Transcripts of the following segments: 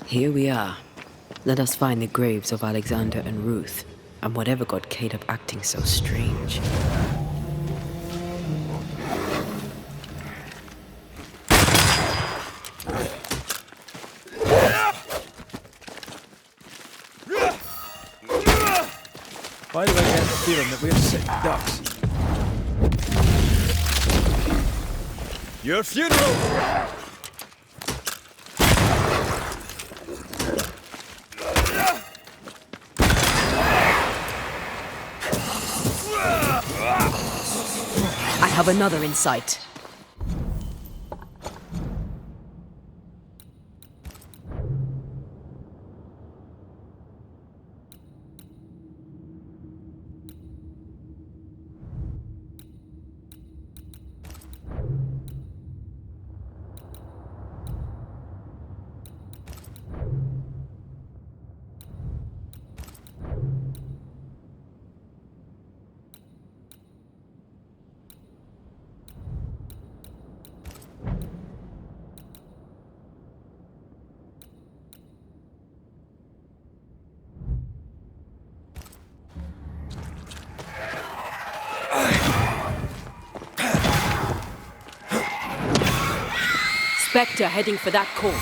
Here we are. Let us find the graves of Alexander and Ruth, and whatever got Caleb acting so strange. Why do I get the feeling that we're sick ducks? Your funeral! I have another in sight. Spectre heading for that corpse.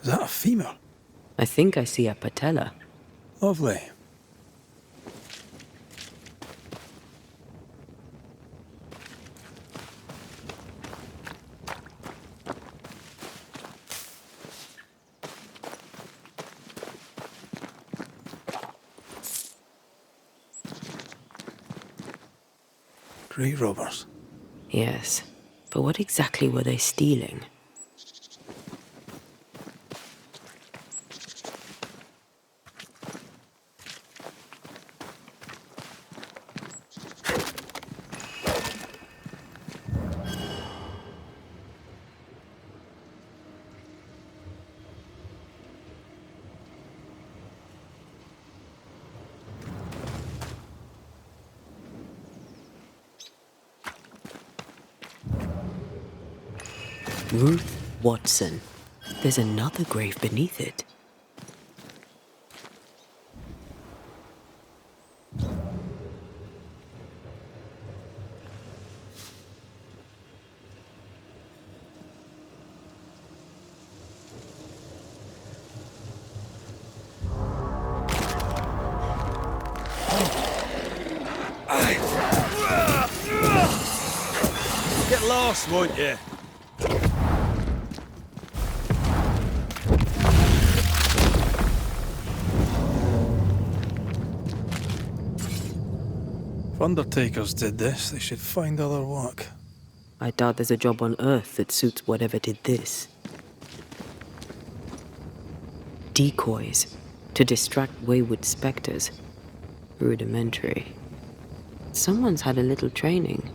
Is that a femur? I think I see a patella. Lovely. Great robbers. Yes, but what exactly were they stealing? Ruth Watson. There's another grave beneath it. Get lost, won't you? If undertakers did this, they should find other work. I doubt there's a job on Earth that suits whatever did this. Decoys to distract wayward specters. Rudimentary. Someone's had a little training.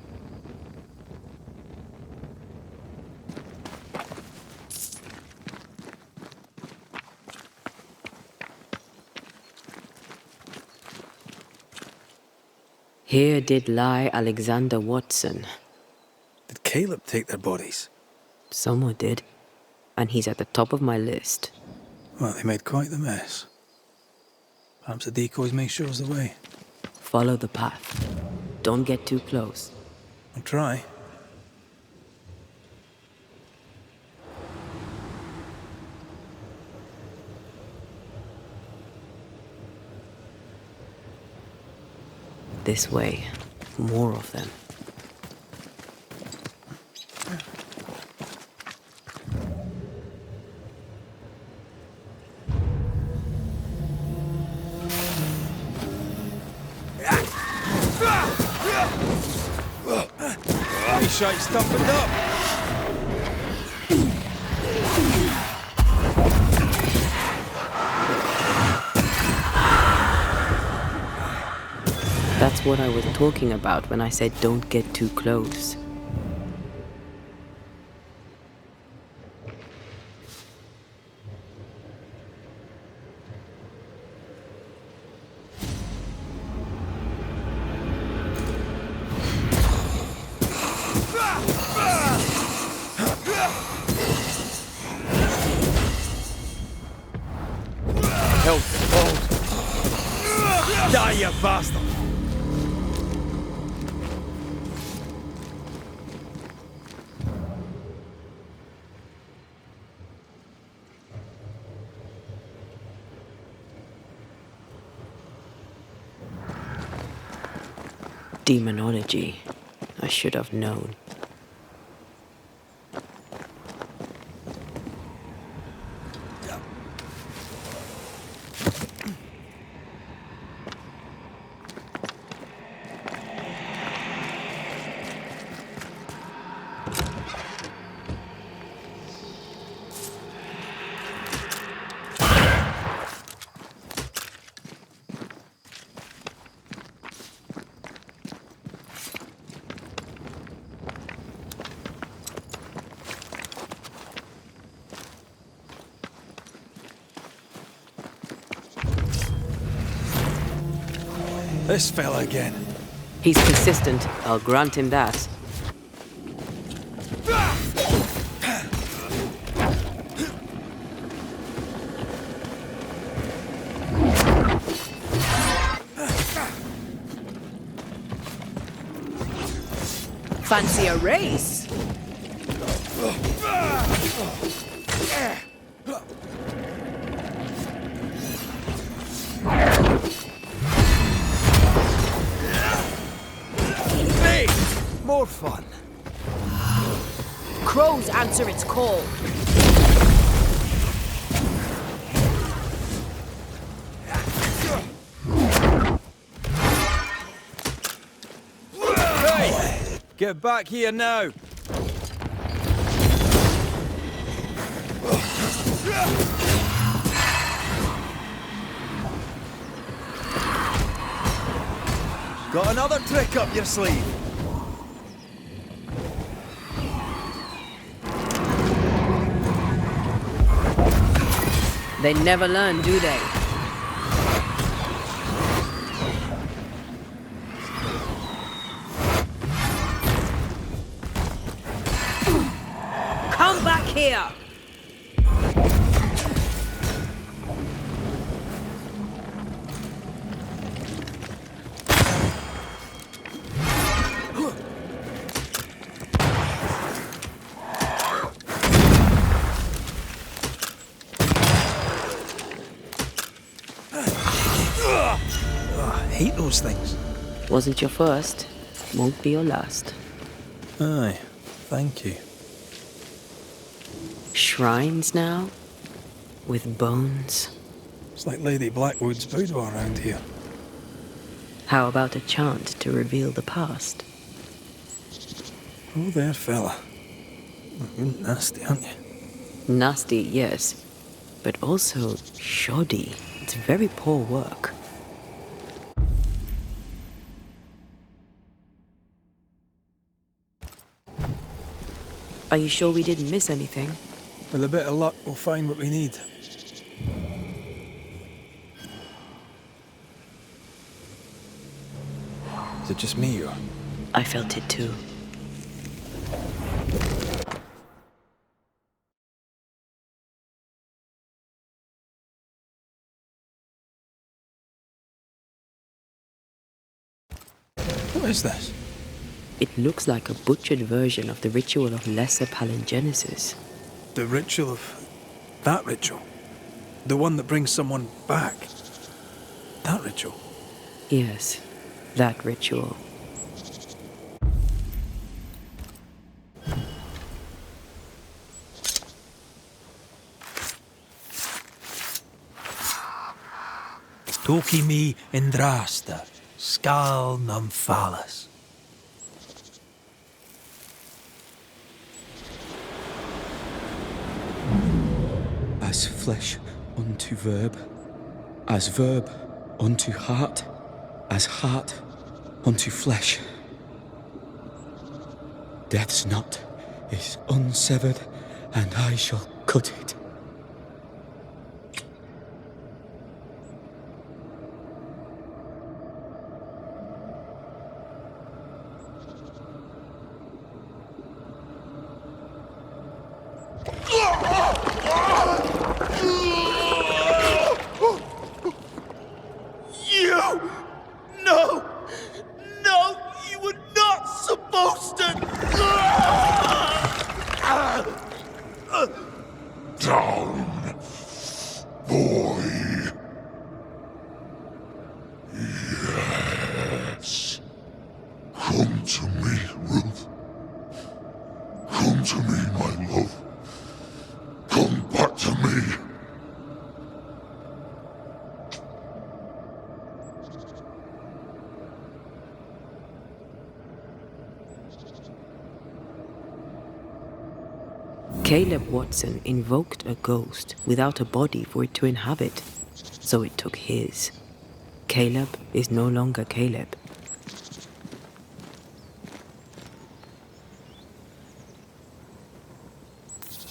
Here did lie Alexander Watson. Did Caleb take their bodies? Someone did, and he's at the top of my list. Well, they made quite the mess. Perhaps the decoys may show us the way. Follow the path. Don't get too close. I'll try. This way. More of them. Hey, shite, stuffed up! That's what I was talking about when I said don't get too close. Die, you bastard! Demonology. I should have known. This fella again. He's persistent, I'll grant him that. Fancy a race? More fun. Crows answer its call. Hey! Get back here now! Got another trick up your sleeve? They never learn, do they? Come back here! I hate those things. Wasn't your first, won't be your last. Aye, thank you. Shrines now? With bones? It's like Lady Blackwood's boudoir around here. How about a chant to reveal the past? Oh, there, fella. You're nasty, aren't you? Nasty, yes, but also shoddy. It's very poor work. Are you sure we didn't miss anything? With a bit of luck, we'll find what we need. Is it just me, or? I felt it too. What is this? It looks like a butchered version of the ritual of lesser palingenesis. The ritual of... that ritual? The one that brings someone back? That ritual? Yes, that ritual. Toki mi indrasta, skal nymphalis. As flesh unto verb, as verb unto heart, as heart unto flesh. Death's knot is unsevered, and I shall cut it. Yeah! No! No! No! You were not supposed to! Down, boy. Yes. Come to me, Ruth. Come to me, my love. Come back to me. Caleb Watson invoked a ghost without a body for it to inhabit, so it took his. Caleb is no longer Caleb.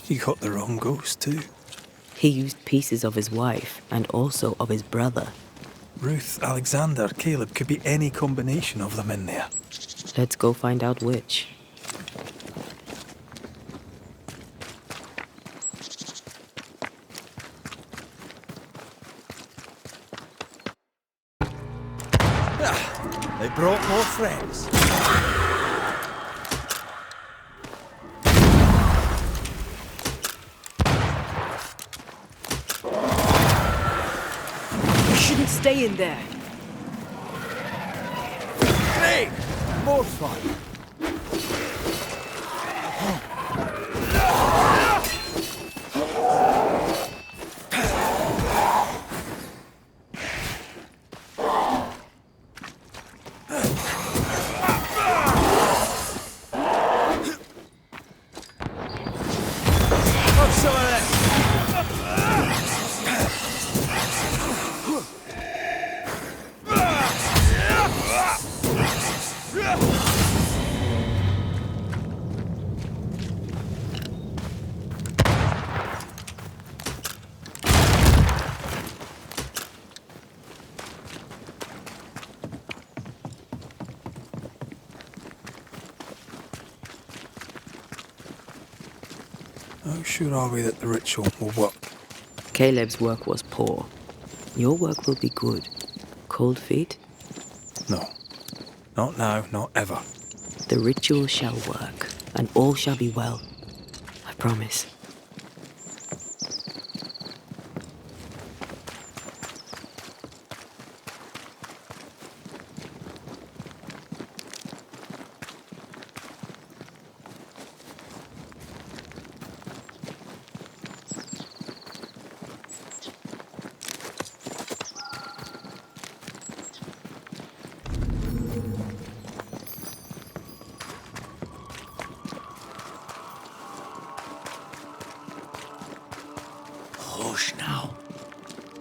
He got the wrong ghost too. He used pieces of his wife and also of his brother. Ruth, Alexander, Caleb, could be any combination of them in there. Let's go find out which. They brought more friends. You shouldn't stay in there. Hey! More fun. How sure are we that the ritual will work? Caleb's work was poor. Your work will be good. Cold feet? No. Not now, not ever. The ritual shall work, and all shall be well. I promise. Hush now.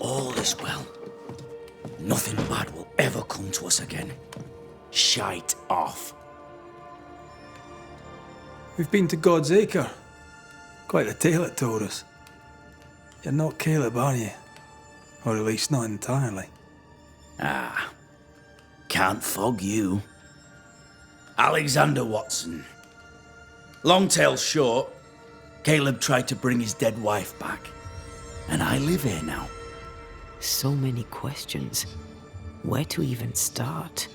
All is well. Nothing bad will ever come to us again. Shite off. We've been to God's Acre. Quite a tale it told us. You're not Caleb, are you? Or at least not entirely. Ah. Can't fog you. Alexander Watson. Long tale short, Caleb tried to bring his dead wife back. And I live here now. So many questions. Where to even start?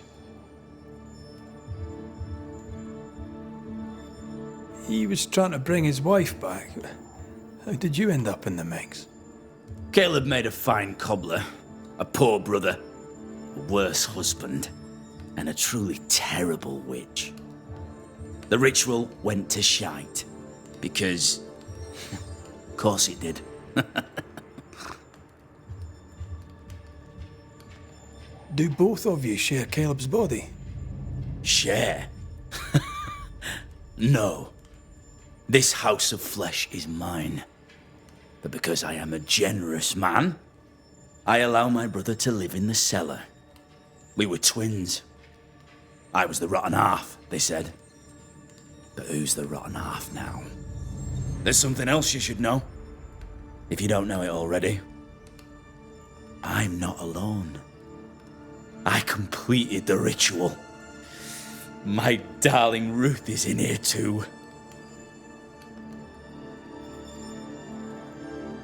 He was trying to bring his wife back. How did you end up in the mix? Caleb made a fine cobbler, a poor brother, a worse husband, and a truly terrible witch. The ritual went to shite, because... of course it did. Do both of you share Caleb's body? Share? No. This house of flesh is mine. But because I am a generous man, I allow my brother to live in the cellar. We were twins. I was the rotten half, they said. But who's the rotten half now? There's something else you should know. If you don't know it already. I'm not alone. I completed the ritual. My darling Ruth is in here too.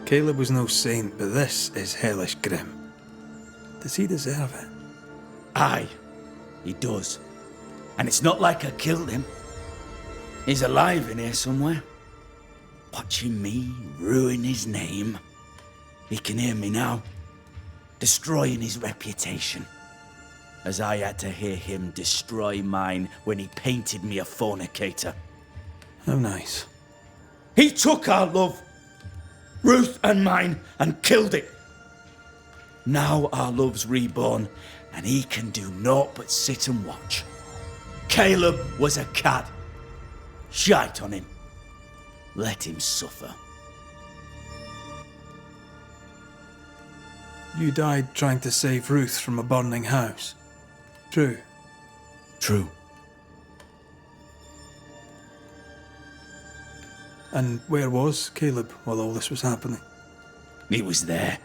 Caleb was no saint, but this is hellish grim. Does he deserve it? Aye, he does. And it's not like I killed him. He's alive in here somewhere, watching me ruin his name. He can hear me now, destroying his reputation, as I had to hear him destroy mine when he painted me a fornicator. How nice. He took our love, Ruth and mine, and killed it. Now our love's reborn, and he can do naught but sit and watch. Caleb was a cad. Shite on him. Let him suffer. You died trying to save Ruth from a burning house. True. True. And where was Caleb while all this was happening? He was there.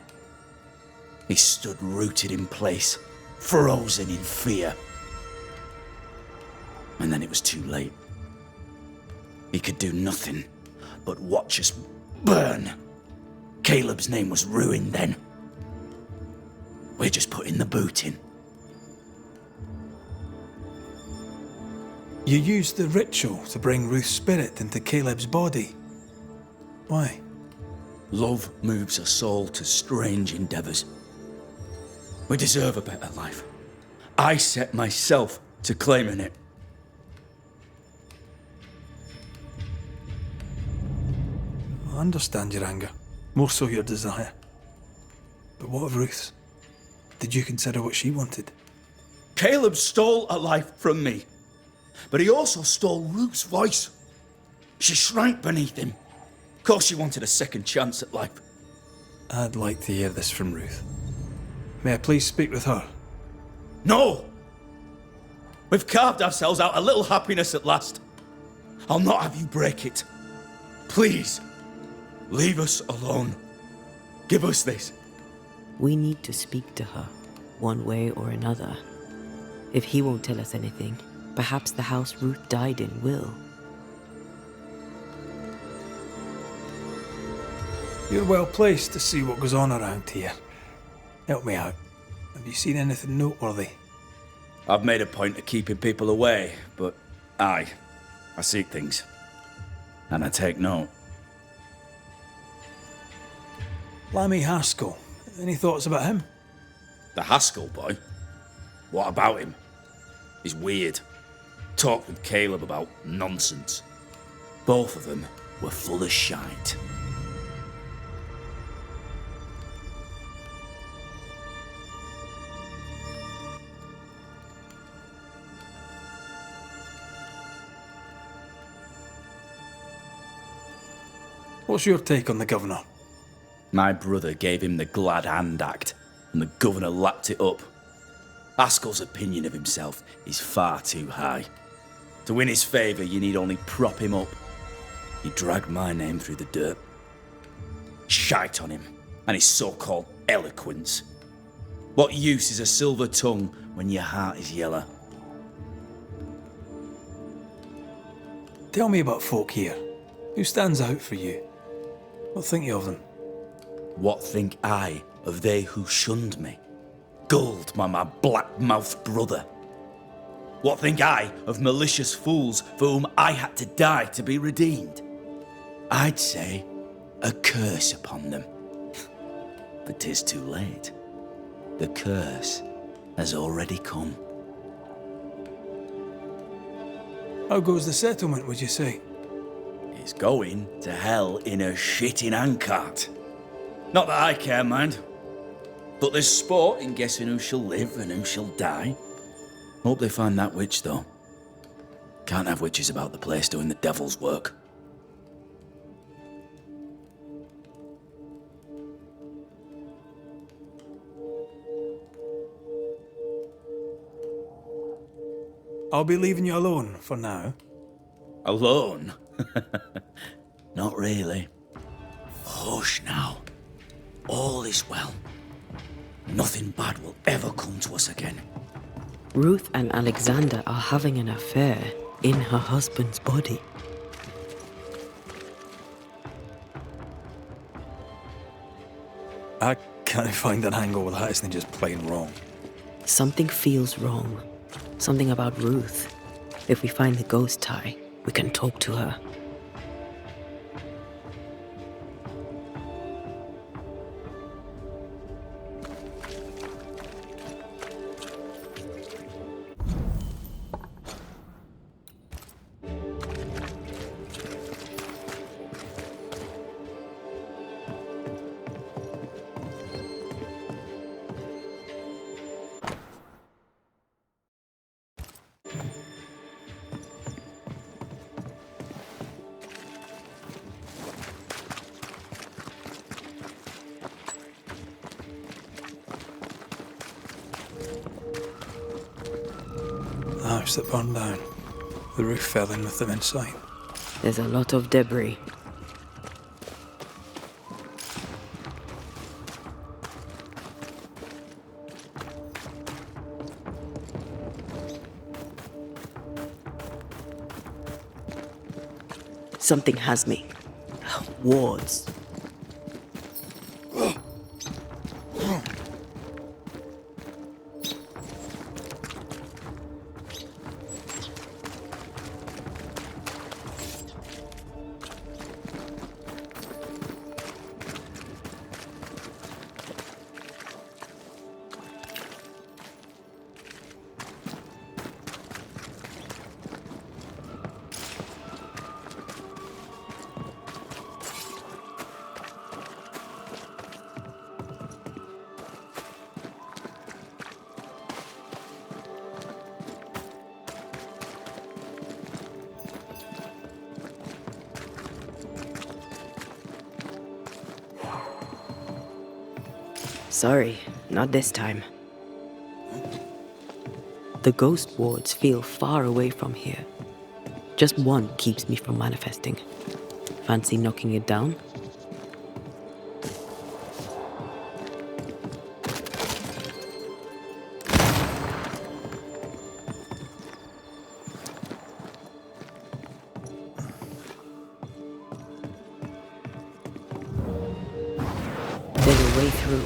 He stood rooted in place, frozen in fear. And then it was too late. He could do nothing but watch us burn. Caleb's name was ruined then. We're just putting the boot in. You used the ritual to bring Ruth's spirit into Caleb's body. Why? Love moves a soul to strange endeavours. We deserve a better life. I set myself to claiming it. I understand your anger, more so your desire. But what of Ruth's? Did you consider what she wanted? Caleb stole a life from me, but he also stole Ruth's voice. She shrank beneath him. Of course she wanted a second chance at life. I'd like to hear this from Ruth. May I please speak with her? No! We've carved ourselves out a little happiness at last. I'll not have you break it. Please, leave us alone. Give us this. We need to speak to her, one way or another. If he won't tell us anything, perhaps the house Ruth died in will. You're well placed to see what goes on around here. Help me out. Have you seen anything noteworthy? I've made a point of keeping people away, but I seek things. And I take note. Lammy Haskell. Any thoughts about him? The Haskell boy? What about him? He's weird. Talked with Caleb about nonsense. Both of them were full of shite. What's your take on the governor? My brother gave him the glad hand act, and the governor lapped it up. Haskell's opinion of himself is far too high. To win his favour, you need only prop him up. He dragged my name through the dirt. Shite on him, and his so-called eloquence. What use is a silver tongue when your heart is yellow? Tell me about folk here. Who stands out for you? What think you of them? What think I of they who shunned me, gulled by my black-mouthed brother? What think I of malicious fools for whom I had to die to be redeemed? I'd say a curse upon them. But 'tis too late. The curse has already come. How goes the settlement, would you say? It's going to hell in a shitting handcart. Not that I care, mind. But there's sport in guessing who shall live and who shall die. Hope they find that witch, though. Can't have witches about the place doing the devil's work. I'll be leaving you alone for now. Alone? Not really. Hush now. All is well. Nothing bad will ever come to us again. Ruth and Alexander are having an affair in her husband's body. I can't find an angle with that, isn't it just plain wrong? Something feels wrong. Something about Ruth. If we find the ghost tie, we can talk to her. The house that burned down. The roof fell in with them inside. There's a lot of debris. Something has me. Wards. Sorry, not this time. The ghost wards feel far away from here. Just one keeps me from manifesting. Fancy knocking it down? There's a way through.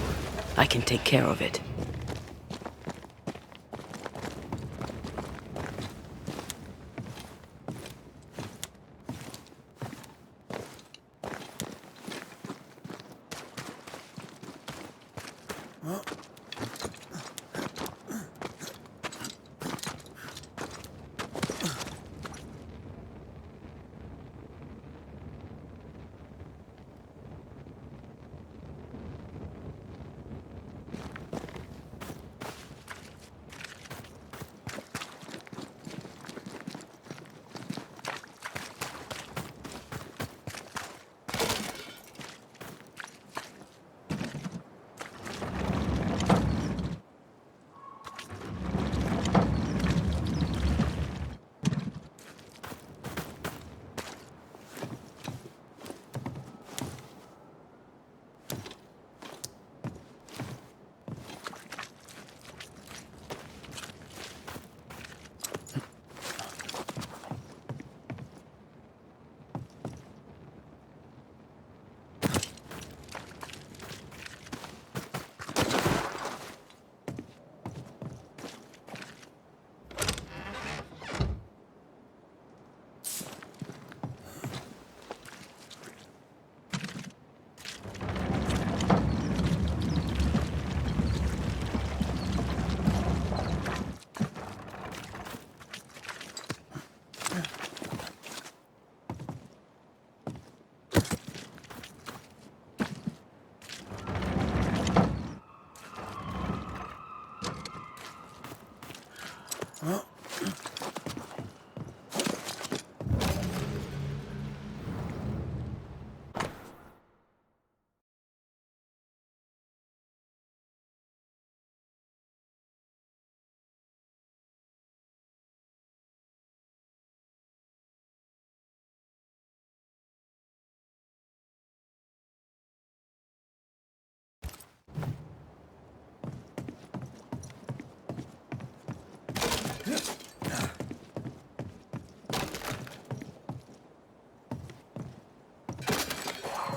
I can take care of it.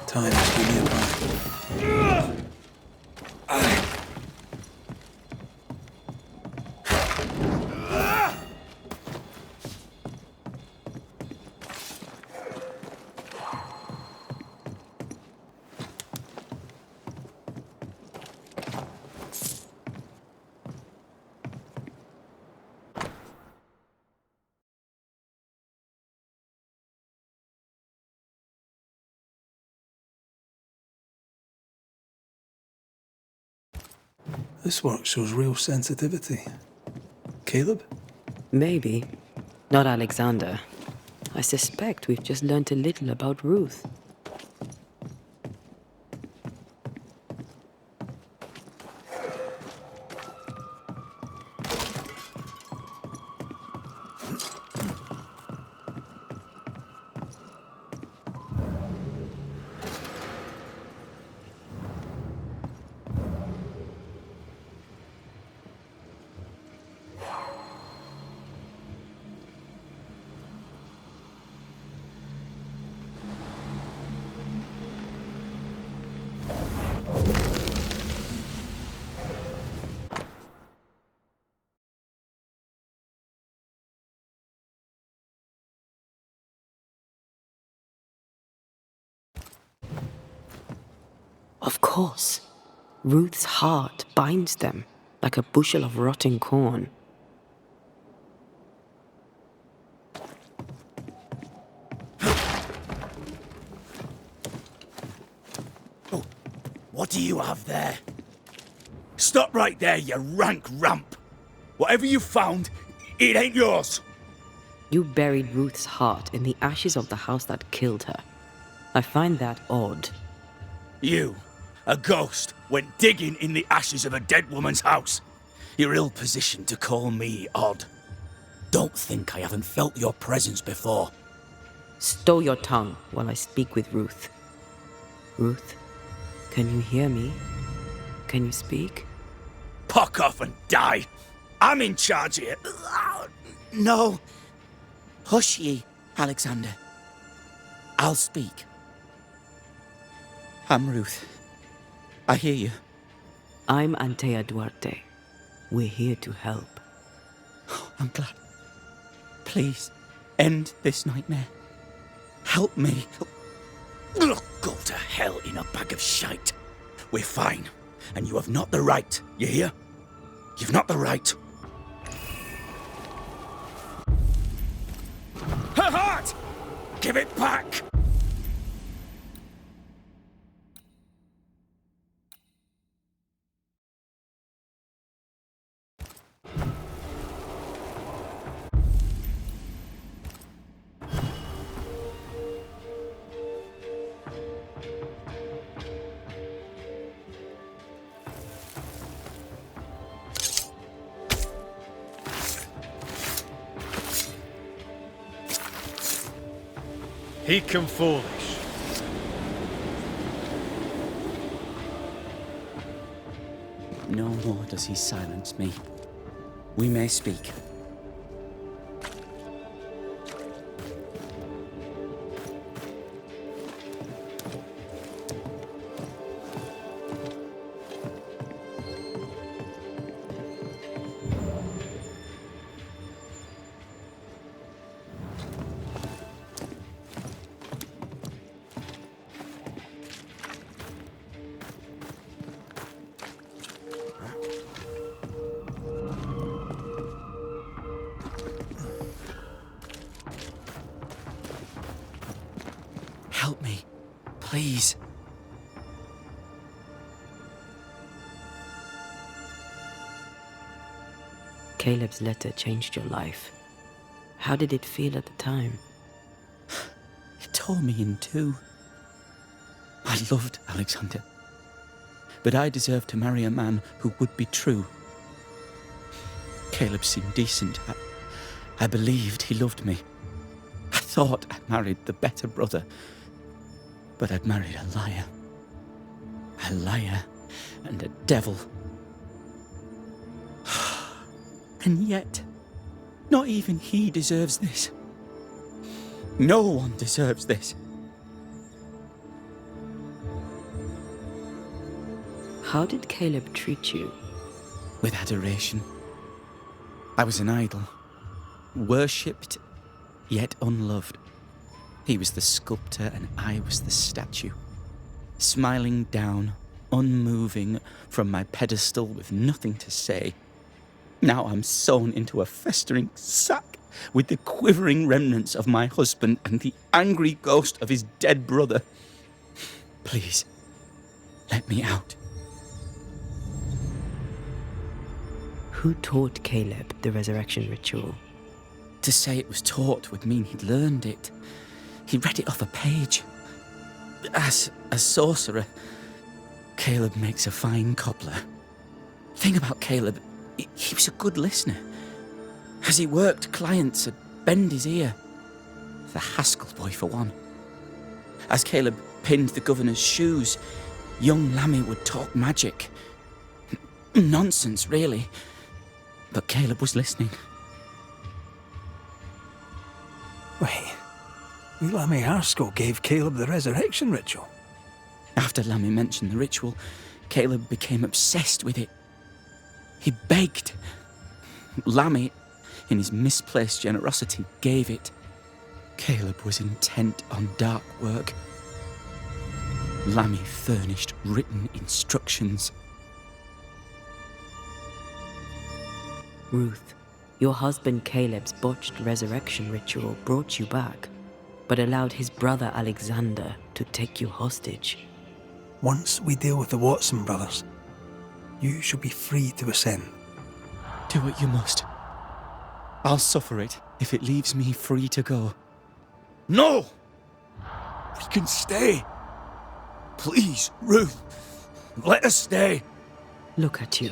Time is nearby. This work shows real sensitivity. Caleb? Maybe. Not Alexander. I suspect we've just learnt a little about Ruth. Of course. Ruth's heart binds them like a bushel of rotting corn. Oh, what do you have there? Stop right there, you rank ramp! Whatever you found, it ain't yours! You buried Ruth's heart in the ashes of the house that killed her. I find that odd. You, a ghost, went digging in the ashes of a dead woman's house. You're ill-positioned to call me odd. Don't think I haven't felt your presence before. Stow your tongue while I speak with Ruth. Ruth, can you hear me? Can you speak? Pock off and die! I'm in charge here. No. Hush ye, Alexander. I'll speak. I'm Ruth. I hear you. I'm Antea Duarte. We're here to help. I'm glad. Please, end this nightmare. Help me. Go to hell in a bag of shite. We're fine, and you have not the right, you hear? You've not the right. Her heart! Give it back! He come foolish. No more does he silence me. We may speak. Help me, please. Caleb's letter changed your life. How did it feel at the time? It tore me in two. I loved Alexander, but I deserved to marry a man who would be true. Caleb seemed decent. I believed he loved me. I thought I married the better brother, but I'd married a liar. A liar and a devil. And yet, not even he deserves this. No one deserves this. How did Caleb treat you? With adoration. I was an idol, worshipped, yet unloved. He was the sculptor and I was the statue, smiling down, unmoving from my pedestal with nothing to say. Now I'm sewn into a festering sack with the quivering remnants of my husband and the angry ghost of his dead brother. Please, let me out. Who taught Caleb the resurrection ritual? To say it was taught would mean he'd learned it. He read it off a page. As a sorcerer, Caleb makes a fine cobbler. Thing about Caleb, he was a good listener. As he worked, clients would bend his ear. The Haskell boy, for one. As Caleb pinned the governor's shoes, young Lammy would talk magic. Nonsense, really. But Caleb was listening. Wait, Lammy Haskell gave Caleb the resurrection ritual? After Lammy mentioned the ritual, Caleb became obsessed with it. He begged. Lammy, in his misplaced generosity, gave it. Caleb was intent on dark work. Lammy furnished written instructions. Ruth, your husband Caleb's botched resurrection ritual brought you back, but allowed his brother Alexander to take you hostage. Once we deal with the Watson brothers, you shall be free to ascend. Do what you must. I'll suffer it if it leaves me free to go. No! We can stay. Please, Ruth, let us stay. Look at you.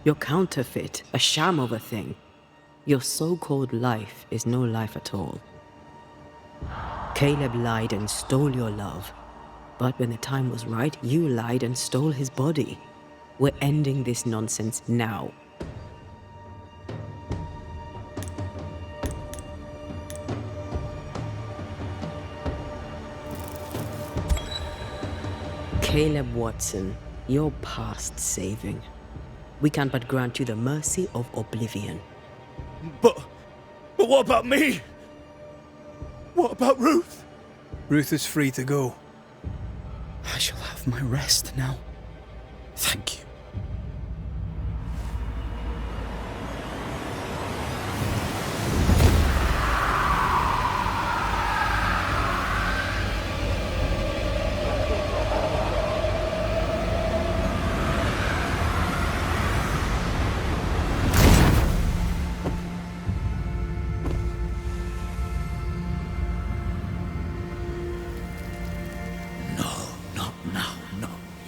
You're counterfeit, a sham of a thing. Your so-called life is no life at all. Caleb lied and stole your love. But when the time was right, you lied and stole his body. We're ending this nonsense now. Caleb Watson, you're past saving. We can but grant you the mercy of oblivion. But what about me? What about Ruth? Ruth is free to go. I shall have my rest now. Thank you.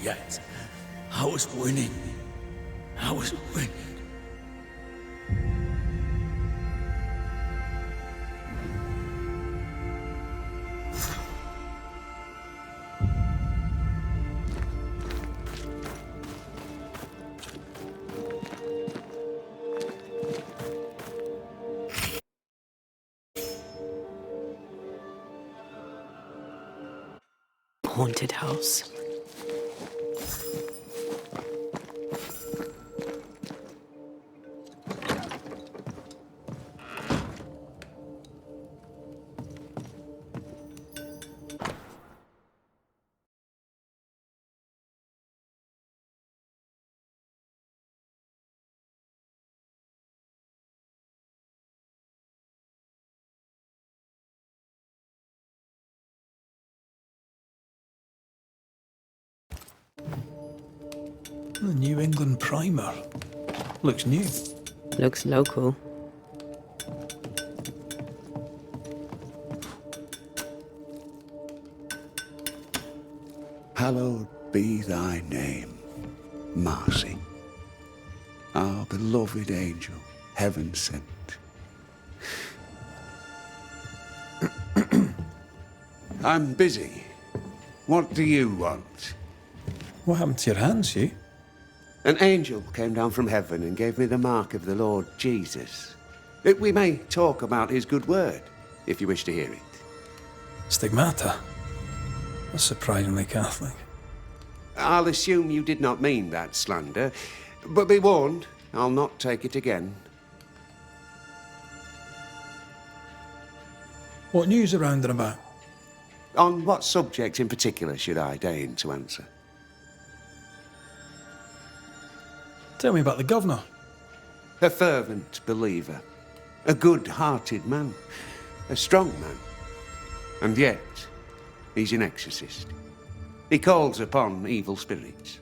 Yet. I was winning. I was winning. Haunted house. The New England primer. Looks new. Looks local. Hallowed be thy name, Marcy, our beloved angel, heaven sent. I'm busy. What do you want? What happened to your hands, Hugh? An angel came down from heaven and gave me the mark of the Lord Jesus. We may talk about his good word, if you wish to hear it. Stigmata? That's surprisingly Catholic. I'll assume you did not mean that slander, but be warned, I'll not take it again. What news around and about? On what subject in particular should I deign to answer? Tell me about the governor. A fervent believer. A good-hearted man. A strong man. And yet, he's an exorcist. He calls upon evil spirits.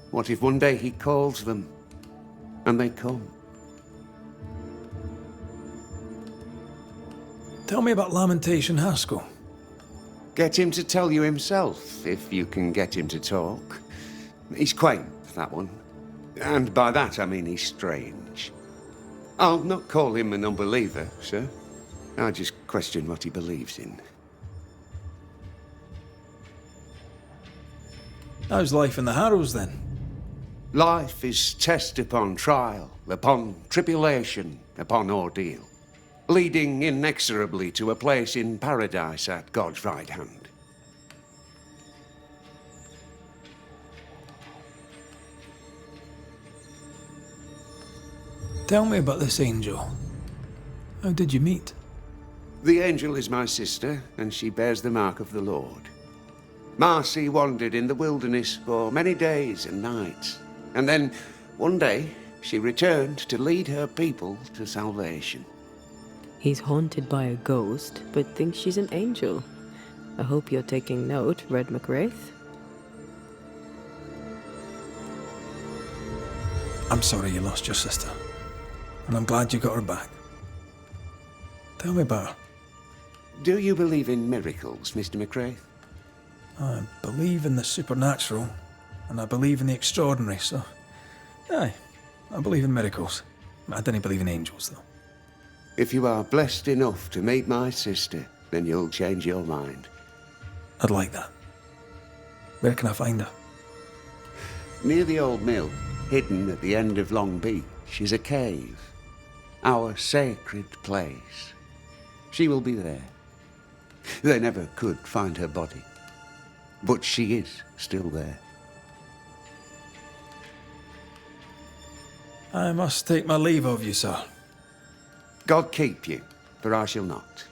What if one day he calls them, and they come? Tell me about Lamentation Haskell. Get him to tell you himself, if you can get him to talk. He's quaint, that one. And by that I mean he's strange. I'll not call him an unbeliever, sir. I just question what he believes in. How's life in the Harrows, then? Life is test upon trial, upon tribulation, upon ordeal, leading inexorably to a place in paradise at God's right hand. Tell me about this angel. How did you meet? The angel is my sister, and she bears the mark of the Lord. Marcy wandered in the wilderness for many days and nights, and then, one day, she returned to lead her people to salvation. He's haunted by a ghost, but thinks she's an angel. I hope you're taking note, Red McRaith. I'm sorry you lost your sister, and I'm glad you got her back. Tell me about her. Do you believe in miracles, Mr. McRaith? I believe in the supernatural, and I believe in the extraordinary, so... Aye, I believe in miracles. I don't believe in angels, though. If you are blessed enough to meet my sister, then you'll change your mind. I'd like that. Where can I find her? Near the old mill, hidden at the end of Long Beach, is a cave. Our sacred place. She will be there. They never could find her body. But she is still there. I must take my leave of you, sir. God keep you, for I shall not.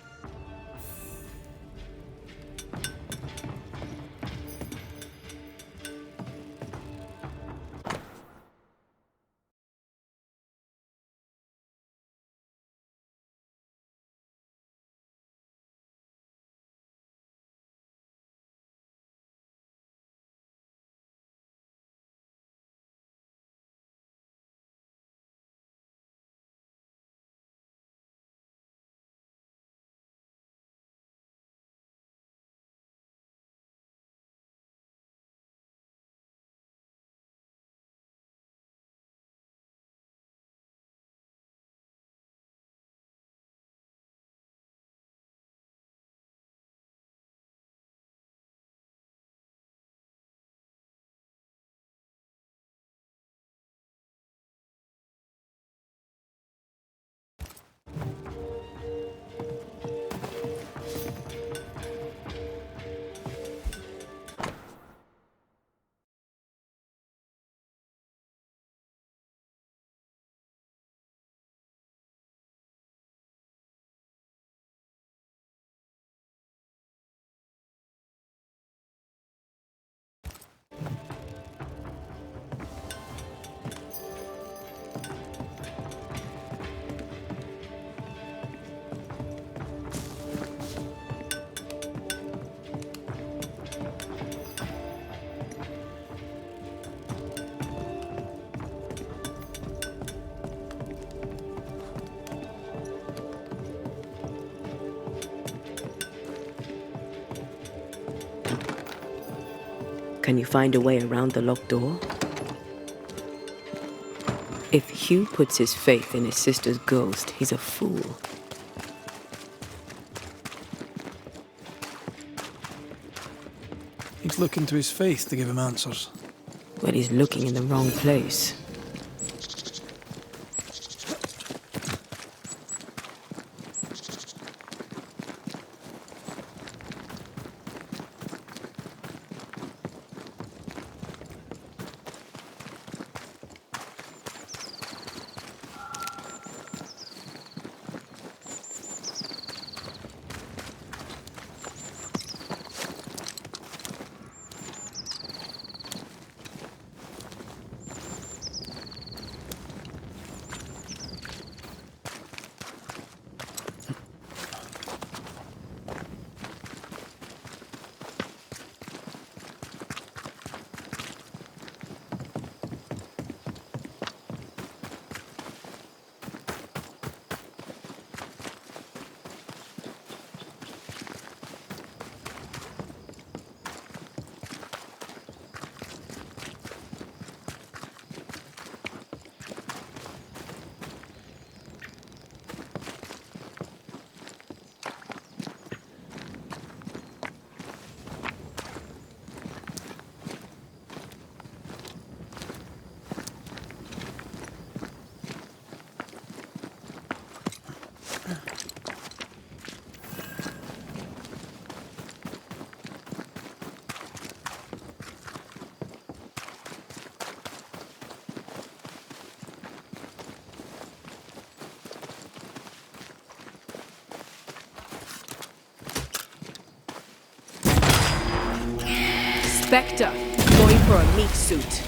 Can you find a way around the locked door? If Hugh puts his faith in his sister's ghost, he's a fool. He's looking to his faith to give him answers. But he's looking in the wrong place. Spectre, going for a meat suit.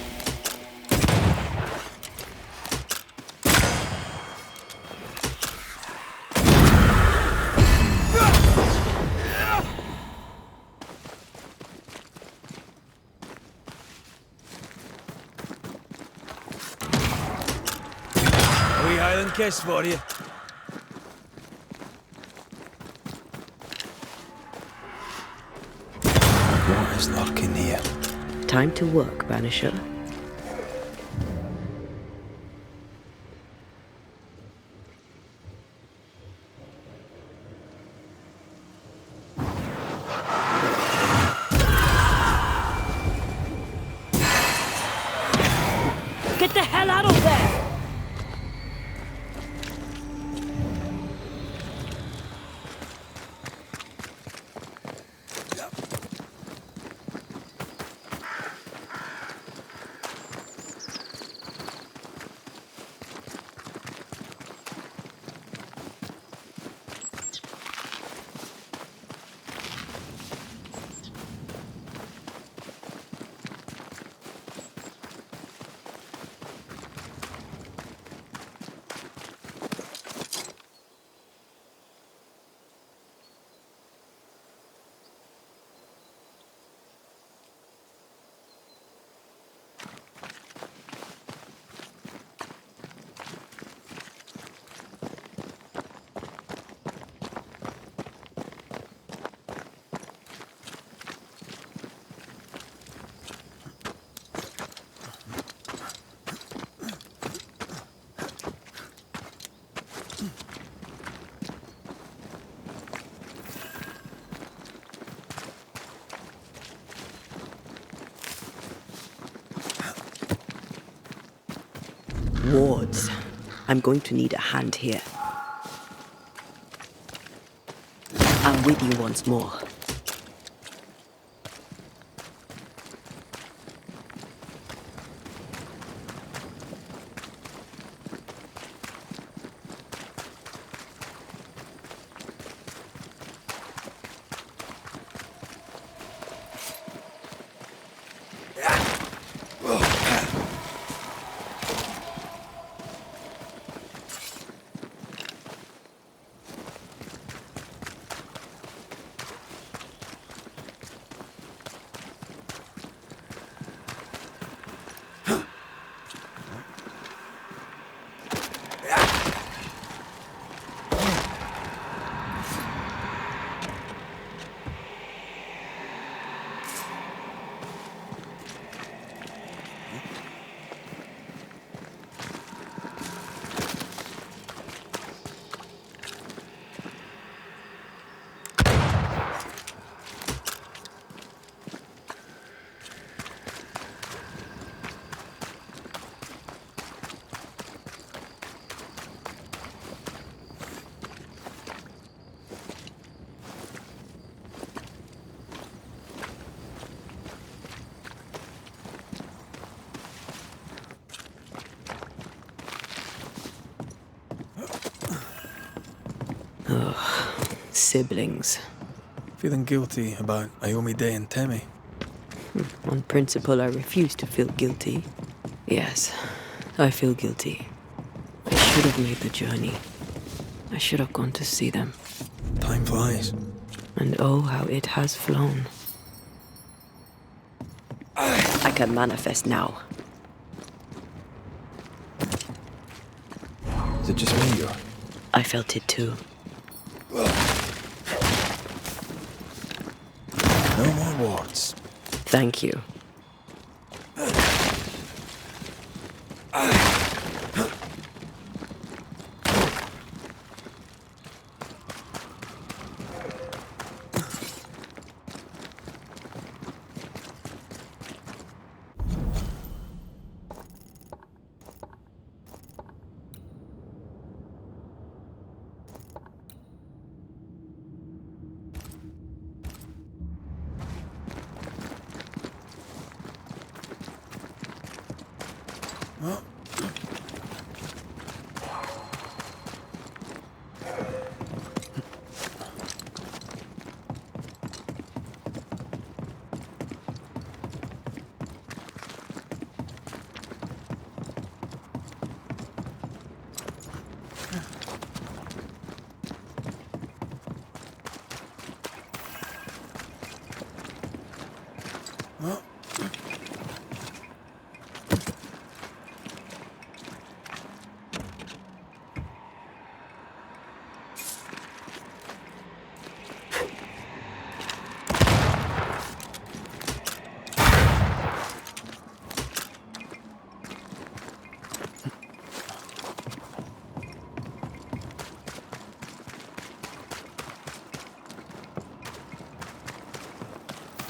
A wee Highland kiss for you. What is lurking here? Time to work, Banisher. Get the hell out of there! Wards. I'm going to need a hand here. I'm with you once more. Siblings. Feeling guilty about Iomi Day and Temi. On principle, I refuse to feel guilty. Yes, I feel guilty. I should have made the journey. I should have gone to see them. Time flies. And oh, how it has flown. I can manifest now. Is it just me or? I felt it too. No more wards. Thank you.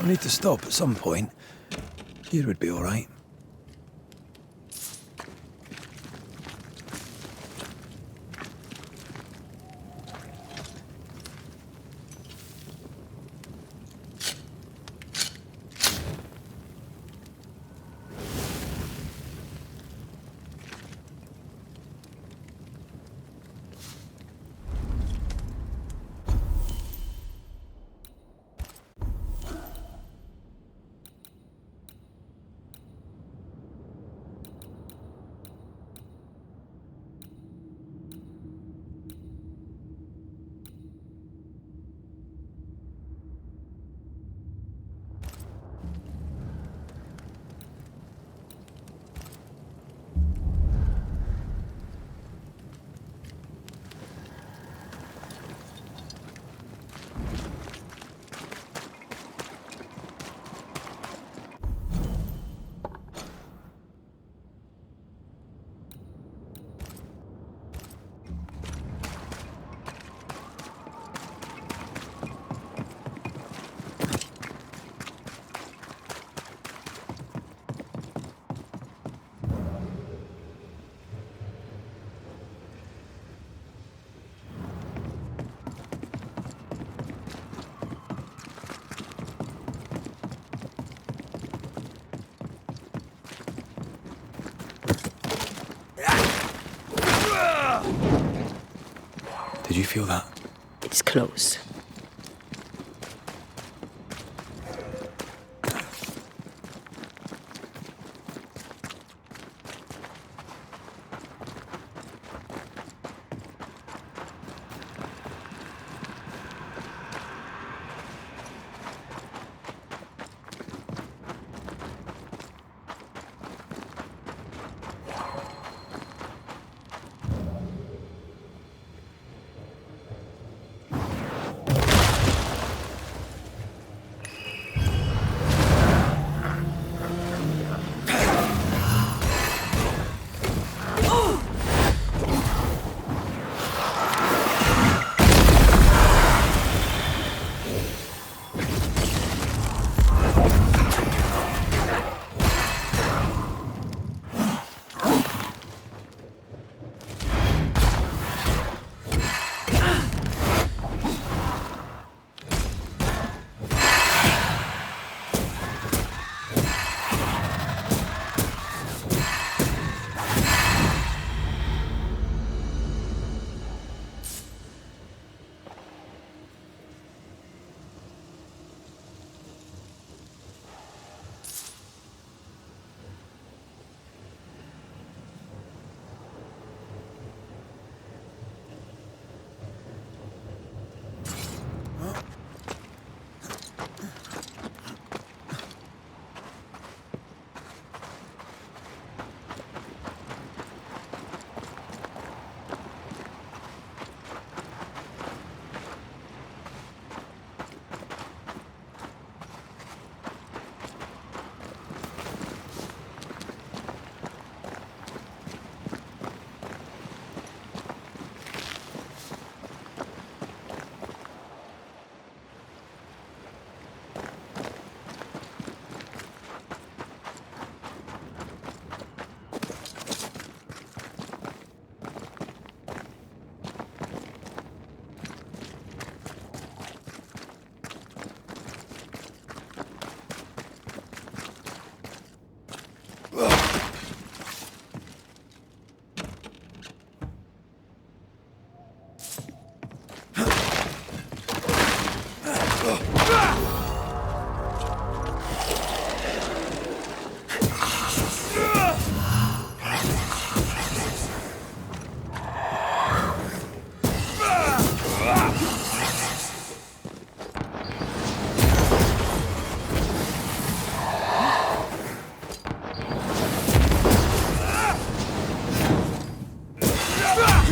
we need to stop at some point, here would be all right. Did you feel that? It's close.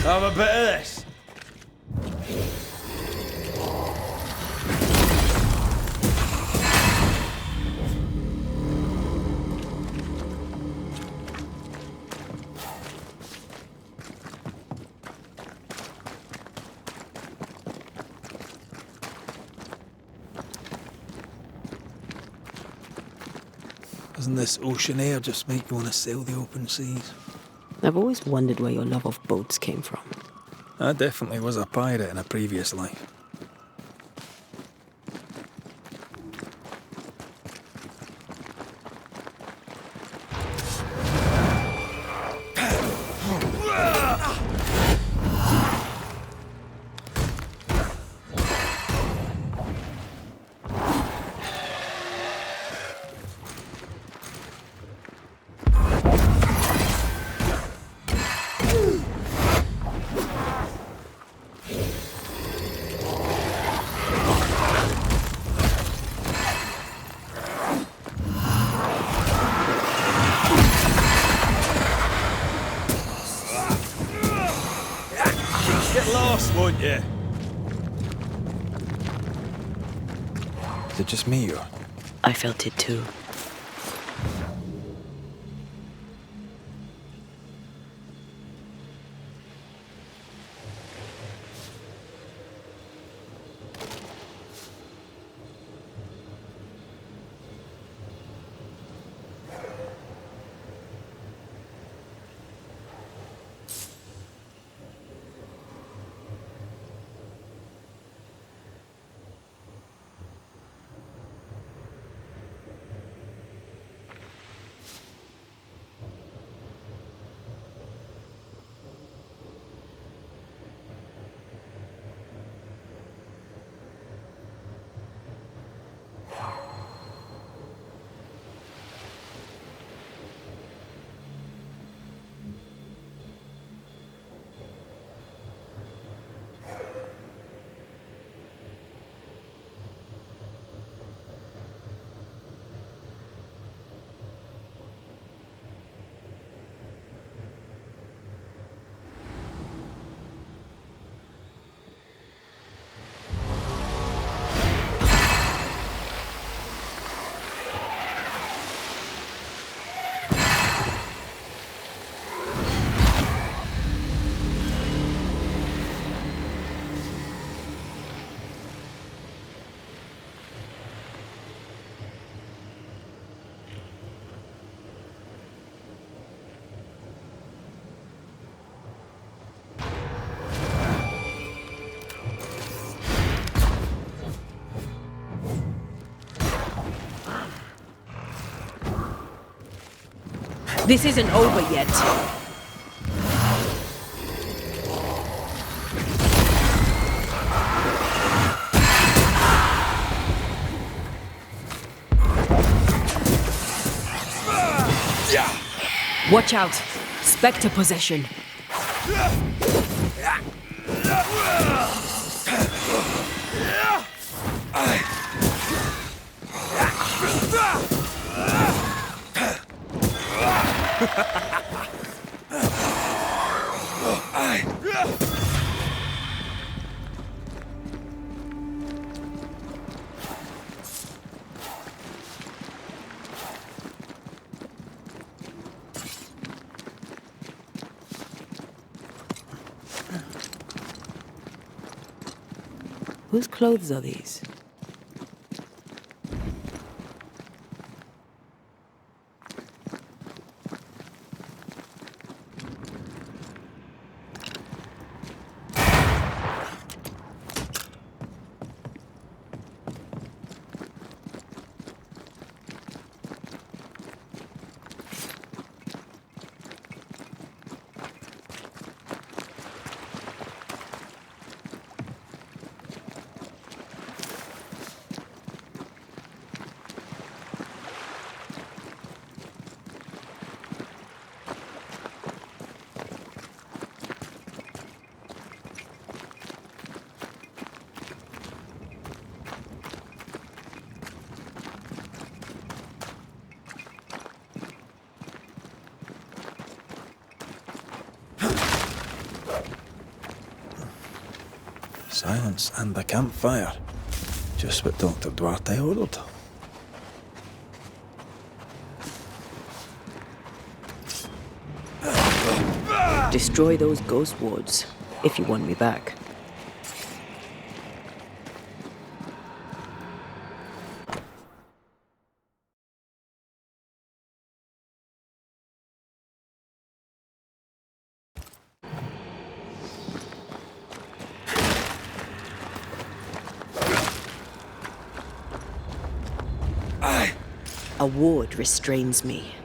Have a bit of this. Doesn't this ocean air just make you want to sail the open seas? I've always wondered where your love of boats came from. I definitely was a pirate in a previous life. Get lost, won't you? Is it just me or? I felt it too. This isn't over yet. Watch out! Spectre possession. Whose clothes are these? Silence and the campfire. Just what Dr. Duarte ordered. Destroy those ghost wards, if you want me back. A ward restrains me.